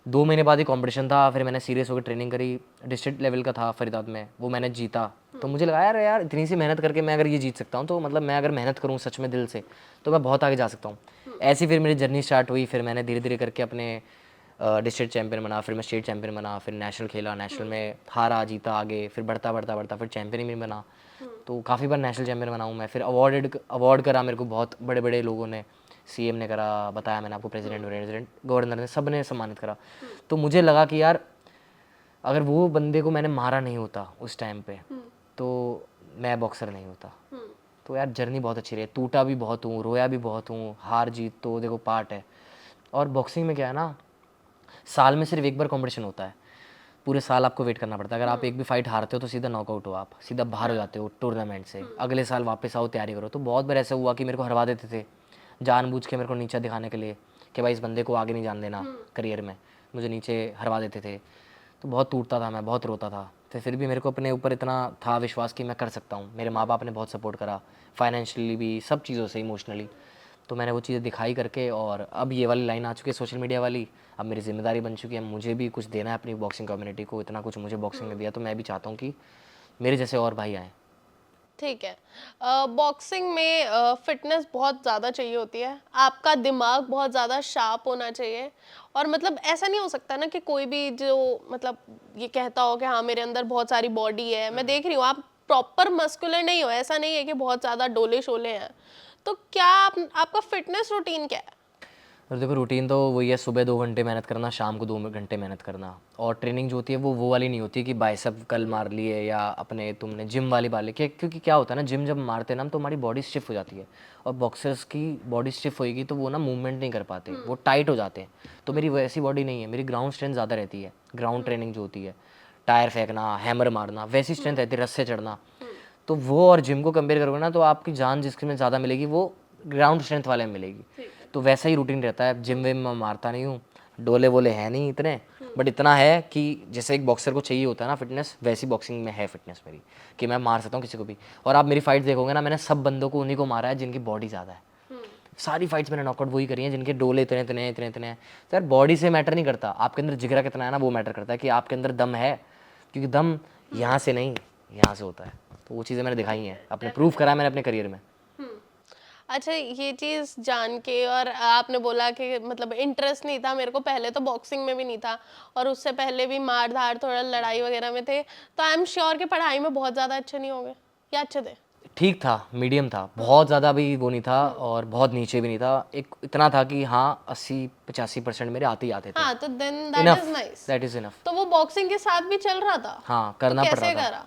2 महीने बाद ही कंपटीशन था। फिर मैंने सीरियस होकर ट्रेनिंग करी, डिस्ट्रिक्ट लेवल का था फरीदाबाद में, वो मैंने जीता। तो मुझे लगा यार यार इतनी सी मेहनत करके मैं अगर ये जीत सकता हूँ तो मतलब मैं अगर मेहनत करूँ सच में दिल से तो मैं बहुत आगे जा सकता हूँ। ऐसी फिर मेरी जर्नी स्टार्ट हुई। फिर मैंने धीरे धीरे करके अपने डिस्ट्रिक्ट चैंपियन बना, फिर मैं स्टेट चैंपियन बना, फिर नेशनल खेला, नेशनल में हारा जीता आगे, फिर बढ़ता बढ़ता बढ़ता फिर चैंपियन भी बना। तो काफ़ी बार नेशनल चैंपियन बना हूँ मैं। फिर अवार्ड करा मेरे को बहुत बड़े बड़े लोगों ने, सीएम ने करा, बताया मैंने आपको, प्रेसिडेंट गवर्नर ने, सब ने सम्मानित करा। तो मुझे लगा कि यार अगर वो बंदे को मैंने मारा नहीं होता उस टाइम पे तो मैं बॉक्सर नहीं होता। तो यार जर्नी बहुत अच्छी रही, टूटा भी बहुत हूँ, रोया भी बहुत हूँ, हार जीत तो देखो पार्ट है। और बॉक्सिंग में क्या है ना, साल में सिर्फ एक बार कंपटीशन होता है, पूरे साल आपको वेट करना पड़ता है। अगर आप एक भी फाइट हारते हो तो सीधा नॉकआउट हो, आप सीधा बाहर हो जाते हो टूर्नामेंट से, अगले साल वापस आओ तैयारी करो। तो बहुत बार ऐसा हुआ कि मेरे को हरवा देते थे जानबूझ के, मेरे को नीचा दिखाने के लिए कि भाई इस बंदे को आगे नहीं जान देना करियर में, मुझे नीचे हरवा देते थे। तो बहुत टूटता था मैं, बहुत रोता था। तो फिर भी मेरे को अपने ऊपर इतना था विश्वास कि मैं कर सकता हूँ। मेरे माँ बाप ने बहुत सपोर्ट करा, फाइनेंशियली भी, सब चीज़ों से, इमोशनली। तो मैंने वो चीज़ें दिखाई करके, और अब ये वाली लाइन आ चुकी है सोशल मीडिया वाली, अब मेरी जिम्मेदारी बन चुकी है, मुझे भी कुछ देना है अपनी बॉक्सिंग कम्युनिटी को। इतना कुछ मुझे बॉक्सिंग ने दिया, तो मैं भी चाहता हूँ कि मेरे जैसे और भाई आएँ। ठीक है। बॉक्सिंग में फिटनेस बहुत ज़्यादा चाहिए होती है, आपका दिमाग बहुत ज़्यादा शार्प होना चाहिए। और मतलब ऐसा नहीं हो सकता ना कि कोई भी जो मतलब ये कहता हो कि हाँ मेरे अंदर बहुत सारी बॉडी है, मैं देख रही हूँ आप प्रॉपर मस्कुलर नहीं हो, ऐसा नहीं है कि बहुत ज़्यादा डोले शोले हैं। तो क्या आपका फिटनेस रूटीन क्या है? और देखो रूटीन तो वही है, सुबह 2 घंटे मेहनत करना, शाम को 2 घंटे मेहनत करना। और ट्रेनिंग जो होती है वो वाली नहीं होती कि बाइसेप कल मार लिए या अपने तुमने जिम वाली बाले के, क्योंकि क्या होता है ना, जिम जब मारते हैं ना तो हमारी बॉडी स्टिफ हो जाती है, और बॉक्सर्स की बॉडी स्टिफ होएगी तो वो ना मूवमेंट नहीं कर पाते, वो टाइट हो जाते हैं। तो मेरी वैसी बॉडी नहीं है, मेरी ग्राउंड स्ट्रेंथ ज़्यादा रहती है। ग्राउंड ट्रेनिंग जो होती है, टायर फेंकना, हैमर मारना, वैसी स्ट्रेंथ रहती है, रस्से चढ़ना। तो वो और जिम को कंपेयर करोगे ना तो आपकी जान जिसमें ज़्यादा मिलेगी वो ग्राउंड स्ट्रेंथ वाले में मिलेगी। तो वैसा ही रूटीन रहता है। जिम विम में मारता नहीं हूँ, डोले वोले हैं नहीं इतने, बट इतना है कि जैसे एक बॉक्सर को चाहिए होता है ना फिटनेस, वैसी बॉक्सिंग में है फिटनेस मेरी, कि मैं मार सकता हूँ किसी को भी। और आप मेरी फाइट देखोगे ना, मैंने सब बंदों को उन्हीं को मारा है जिनकी बॉडी ज़्यादा है। सारी फाइट्स मैंने नॉकआउट वही करी हैं जिनके डोले इतने इतने इतने इतने हैं। तो यार बॉडी से मैटर नहीं करता, आपके अंदर जिगरा कितना है ना वो मैटर करता है, कि आपके अंदर दम है, क्योंकि दम यहाँ से नहीं यहाँ से होता है। तो वो चीज़ें मैंने दिखाई हैं, अपने प्रूव करा है मैंने अपने करियर में। अच्छा, ये चीज़ जान के, और आपने बोला कि मतलब इंटरेस्ट नहीं था मेरे को पहले, तो बॉक्सिंग में भी नहीं था और उससे पहले भी मार धाड़ थोड़ा लड़ाई वगैरह में थे, तो आई एम श्योर कि पढ़ाई में बहुत ज़्यादा अच्छे नहीं होंगे, या अच्छे थे? ठीक था, मीडियम था, बहुत ज़्यादा भी वो नहीं था और बहुत नीचे भी नहीं था, एक इतना था कि हाँ 80-85% मेरे आते ही आते थे। हाँ, तो then that enough, is nice. That is enough. तो वो बॉक्सिंग के साथ भी चल रहा था? हाँ तो करना पड़ रहा कैसे था। करा?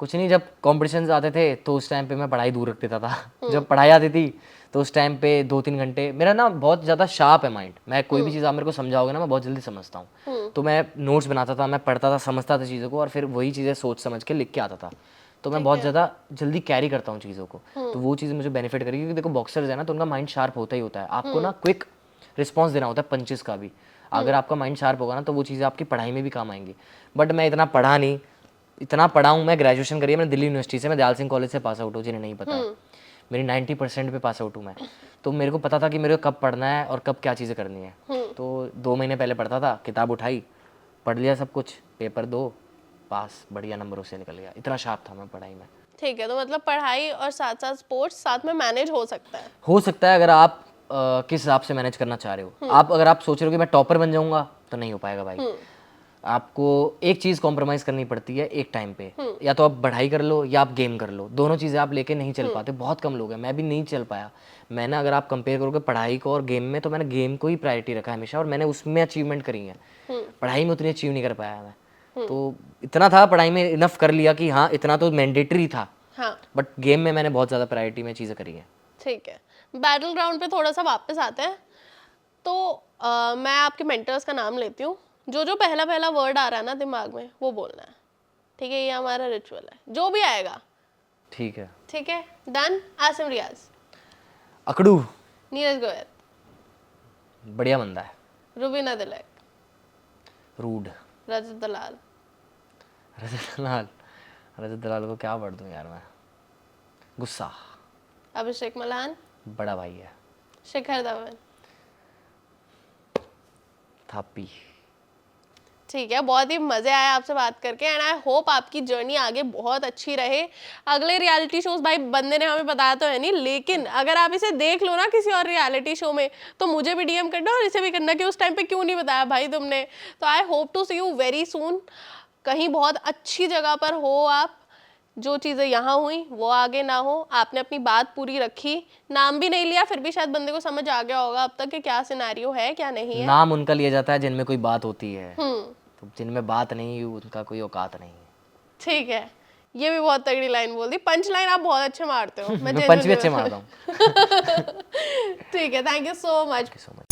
कुछ नहीं, जब कॉम्पिटिशन्स आते थे तो उस टाइम पे मैं पढ़ाई दूर रख देता था। जब पढ़ाई आती थी तो उस टाइम पे 2-3 घंटे, मेरा ना बहुत ज़्यादा शार्प है माइंड, मैं कोई भी चीज़ आप मेरे को समझाओगे ना मैं बहुत जल्दी समझता हूँ। तो मैं नोट्स बनाता था, मैं पढ़ता था, समझता था चीज़ों को, और फिर वही चीज़ें सोच समझ के लिख के आता था। तो मैं बहुत ज़्यादा जल्दी कैरी करता हूँ चीज़ों को। तो वो चीज़ मुझे बेनिफिट करेगी, क्योंकि देखो बॉक्सर्स है ना तो उनका माइंड शार्प होता ही होता है, आपको ना क्विक रिस्पॉन्स देना होता है पंचेस का भी। अगर आपका माइंड शार्प होगा ना तो वो चीज़ें आपकी पढ़ाई में भी काम आएंगी। बट मैं इतना पढ़ा नहीं, इतना पढ़ा हूँ मैं, ग्रेजुएशन करी है मैंने दिल्ली यूनिवर्सिटी से, मैं दयाल सिंह कॉलेज से पास आउट हूँ, जिन्हें नहीं पता है। मेरी 90% पे पास आउट हूँ मैं। तो मेरे को पता था कि मेरे को कब पढ़ना है और कब क्या चीज़ें करनी है। तो 2 महीने पहले पढ़ता था, किताब उठाई, पढ़ लिया सब कुछ, पेपर दो, पास, बढ़िया नंबरों से निकल गया। इतना शार्प था मैं पढ़ाई में। ठीक है, तो मतलब पढ़ाई और साथ साथ स्पोर्ट्स साथ में मैनेज हो सकता है। हो सकता है, अगर आप किस हिसाब से मैनेज करना चाह रहे हो। आप अगर आप सोच रहे हो कि मैं टॉपर बन जाऊंगा तो नहीं हो पाएगा भाई। आपको एक चीज़ कॉम्प्रोमाइज करनी पड़ती है एक टाइम पे, या तो आप पढ़ाई कर लो या आप गेम कर लो, दोनों चीज़ें आप लेके नहीं चल पाते। बहुत कम लोग हैं, मैं भी नहीं चल पाया। मैंने, अगर आप कंपेयर करोगे पढ़ाई को और गेम में, तो मैंने गेम को ही प्रायोरिटी रखा है हमेशा, और मैंने उसमें अचीवमेंट करी है। पढ़ाई में उतनी अचीव नहीं कर पाया मैं। तो इतना था पढ़ाई में, इनफ कर लिया कि हाँ इतना तो मैंडेटरी था, हाँ, बट गेम में मैंने बहुत ज़्यादा प्रायोरिटी में चीज़ें करी हैं। ठीक है। बैटल ग्राउंड पे थोड़ा सा वापस आते हैं। तो मैं आपके मेंटर्स का नाम लेती हूँ, जो जो पहला पहला वर्ड आ रहा है ना दिमाग में वो बोलना है, ठीक है? ये हमारा रिचुअल है, जो भी आएगा। ठीक है। ठीक है, डन। आसिम रियाज। अकड़ू, नीरज गोयल। बढ़िया बंदा है। रुबीना तिलक। रूड। रजत दलाल। रजत दलाल, रजत दलाल को क्या पढ़ दूँ यार मैं, गुस्सा। अभिषेक मल्हान। बड़ा भाई है। शिखर धवन। थापी। ठीक है, बहुत ही मजे आए आपसे बात करके एंड आई होप आपकी जर्नी आगे बहुत अच्छी रहे। अगले रियलिटी शोज भाई बंदे ने हमें बताया तो है नहीं, लेकिन अगर आप इसे देख लो ना किसी और रियलिटी शो में तो मुझे भी डीएम करना और इसे भी करना कि उस टाइम पे क्यों नहीं बताया भाई तुमने। तो I hope to see you very soon, कहीं बहुत अच्छी जगह पर हो आप, जो चीज़ें यहाँ हुई वो आगे ना हो। आपने अपनी बात पूरी रखी, नाम भी नहीं लिया, फिर भी शायद बंदे को समझ आ गया होगा अब तक कि क्या सिनेरियो है क्या नहीं है। नाम उनका लिया जाता है जिनमें कोई बात होती है, हम्म, तो जिनमें बात नहीं है उनका कोई औकात नहीं है। ठीक है, ये भी बहुत तगड़ी लाइन बोल दी। पंच लाइन आप बहुत अच्छे मारते हो, मैं मैं पंच भी genuinely अच्छे मारता हूँ। ठीक है, thank you so much. So much.